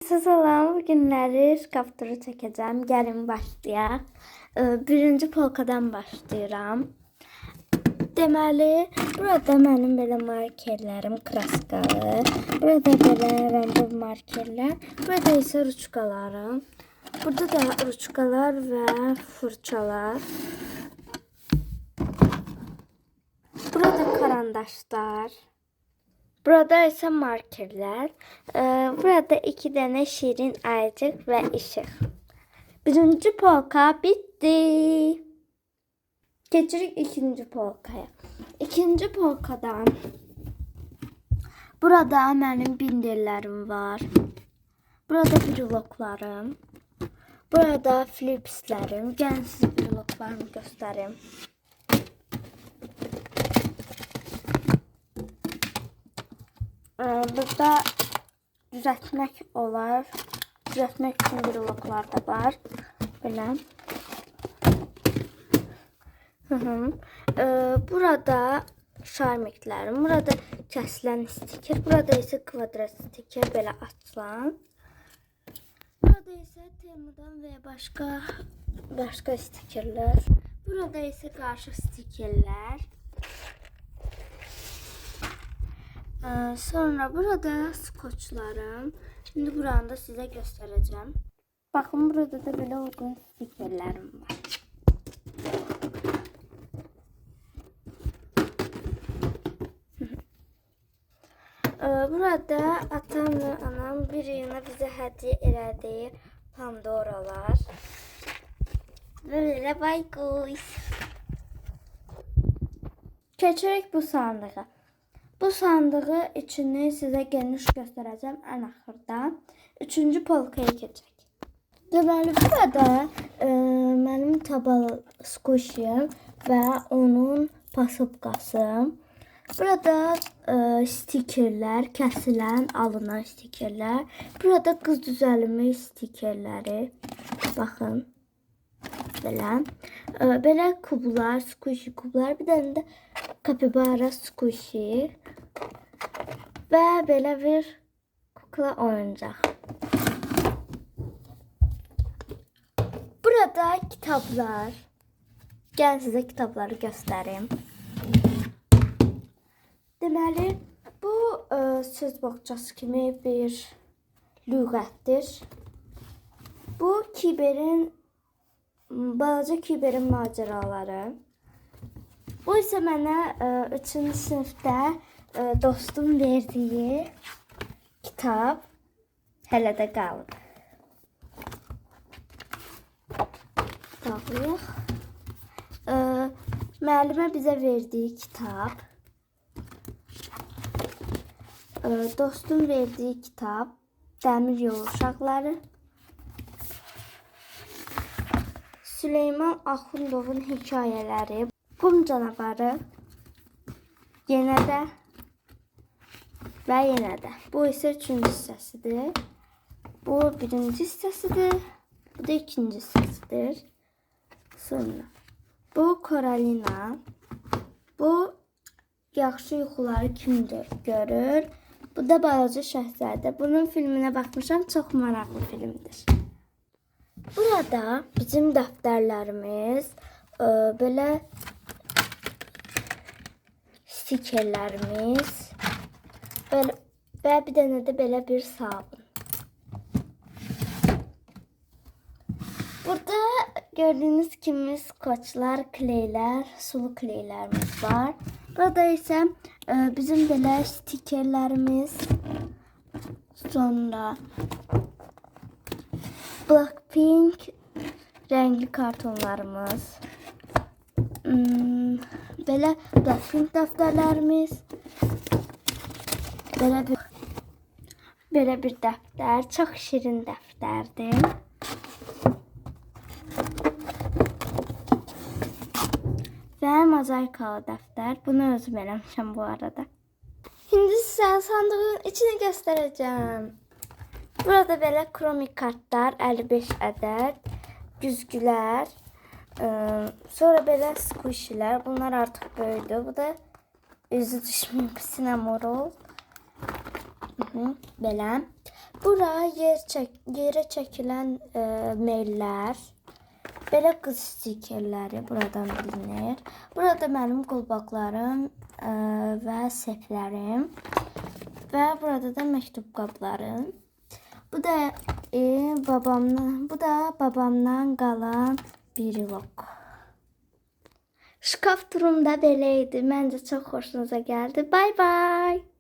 Herkese selam. Bugünləri şkaf turu çəkəcəm. Gəlin başlayaq. Birinci polkadan başlayıram. Deməli, burada mənim belə markerlərim kraskalı. Burada belə random markerlər. Burada isə ruçkalarım. Burada da ruçkalar və fırçalar. Burada karandaşlar. Burada ise markerler. Burada 2 tane şirin ayıcık ve ışık. Birinci polka bitti. Geçirik ikinci polkaya. İkinci polkadan burada benim bindirlerim var. Burada bloklarım. Burada flipslerim. Gəlin size bloklarımı göstereyim. Burada düzeltmek olar. Düzeltmek için bloklar da var. Böyle. Burada şarmiklerim. Burada kesilen stiker. Burada ise kvadrat stiker. Böyle açılan. Burada ise temadan ve başka stikerler. Burada ise karşı stikerler. Sonra burada skoçlarım. Şimdi buranı da size göstereceğim. Bakın burada da böyle uygun stikerlerim var. Burada atam ve anam bir yana bize hediye elədiyi Pandoralar. Böyle baykuş. Keçerek bu sandığı. Bu sandığı içini size geniş göstereceğim en axırda. Üçüncü polkaya geçecek. Deməli burada benim tabal squishim ve onun pasapkası. Burada stikerler, kesilen, alınan stikerler. Burada kız düzəlimi stikerleri. Bakın. Belə kublar, squishy kublar. Bir tane de kapibara squishy. Ve belə bir kukla oyuncaq. Burada kitaplar. Gəlin sizə kitabları göstereyim. Deməli, bu söz boğçası kimi bir lüğətdir. Bu balaca Kiberin maceraları. Bu ise mənə 3-cü sinifdə dostum verdiyi kitab. Hələ də qalıb. Dağlayıq. Müəllimə bizə verdiyi kitab. Dostum verdiyi kitab. Dəmir yol uşaqları. Süleyman Axundovun hikayeleri. Qum canavarı. Yenə də və yenə də. Bu isə 3-cü hissəsidir. Bu 1-ci hissəsidir. Bu da 2-ci hissəsidir. Sonra bu Koralina. Bu yaxşı yuxuları kim görür? Bu da Balaca Şahzadə. Bunun filminə baxmışam. Çox maraqlı filmdir. Burada bizim dəftərlərimiz, belə stikerlərimiz və bir dənə də belə bir sabun. Burada gördüğünüz kimi skoçlar, kleylər, sulu kleylərimiz var. Burada isə bizim belə stikerlərimiz, sonra Blackpink renkli kartonlarımız. Belə Blackpink dəftərlərimiz. Belə bir dəftər. Çox şirin dəftərdir. Və mozaikalı dəftər. Bunu özüm eləmişəm bu arada. Şimdi sizə sandığın içini göstereceğim. Burada belə kromik kartlar 55 ədəd, güzgülər, sonra belə squishylər. Bunlar artıq böyüdü. Bu da üzü düşməyib Cinnamoroll. Belə. Bura yerə çəkilən maillər, belə qız stikerləri buradan bilinir. Burada mənim qolbaqlarım və səhvlərim və burada da məktub qablarım. Bu da babamdan qalan bir vlog. Şkaf turum da belə idi. Məncə çox xoşunuza gəldi. Bye bye.